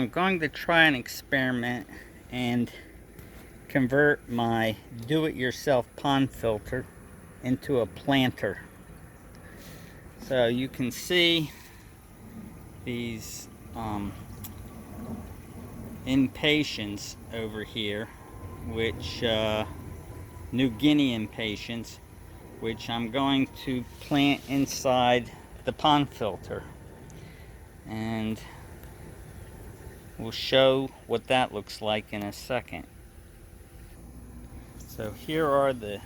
I'm going to try an experiment and convert my do-it-yourself pond filter into a planter. So you can see these impatiens over here, which New Guinea impatiens, which I'm going to plant inside the pond filter, and we'll show what that looks like in a second. So here are the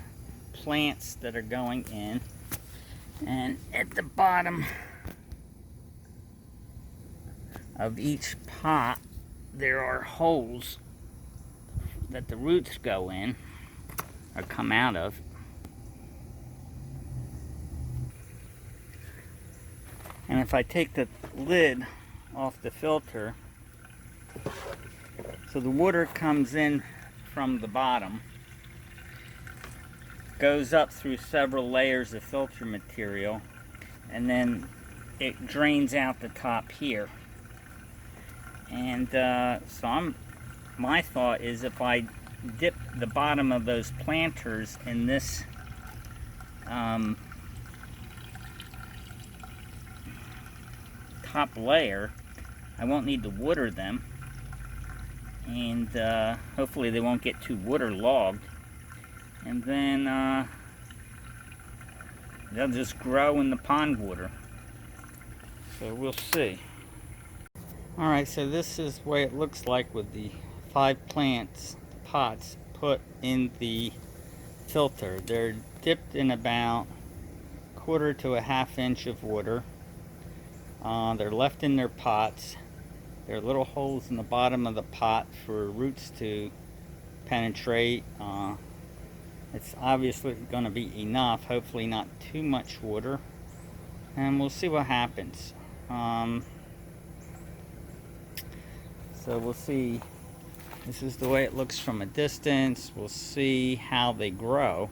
plants that are going in, and at the bottom of each pot there are holes that the roots go in or come out of. And if I take the lid off the filter, so the water comes in from the bottom, goes up through several layers of filter material, and then it drains out the top here. And my thought is, if I dip the bottom of those planters in this top layer, I won't need to water them, and hopefully they won't get too waterlogged, and then they'll just grow in the pond water. So we'll see. Alright, so this is the way it looks like with the 5 pots put in the filter. They're dipped in about 1/4 to a 1/2 inch of water. They're left in their pots. There are little holes in the bottom of the pot for roots to penetrate. It's obviously going to be enough, hopefully not too much water, and we'll see what happens. So we'll see. This is the way it looks from a distance. We'll see how they grow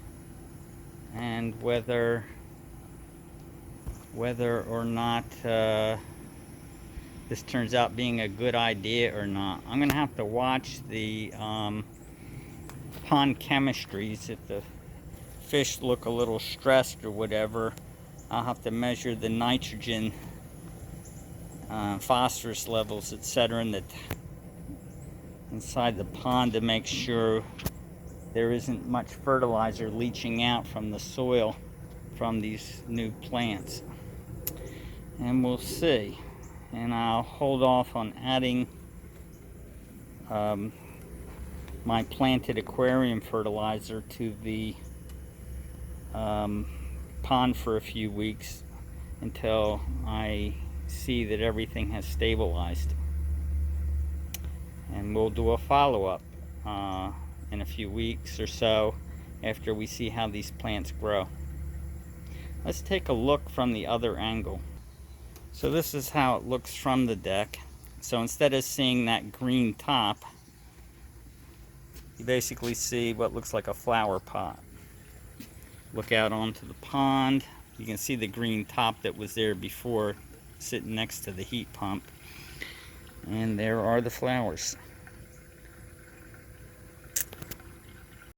and whether or not this turns out being a good idea or not. I'm gonna have to watch the pond chemistries. If the fish look a little stressed or whatever, I'll have to measure the nitrogen, phosphorus levels, etc. inside the pond to make sure there isn't much fertilizer leaching out from the soil from these new plants. And we'll see. And I'll hold off on adding my planted aquarium fertilizer to the pond for a few weeks until I see that everything has stabilized. And we'll do a follow-up in a few weeks or so after we see how these plants grow. Let's take a look from the other angle. So this is how it looks from the deck. So instead of seeing that green top, you basically see what looks like a flower pot. Look out onto the pond. You can see the green top that was there before, sitting next to the heat pump. And there are the flowers.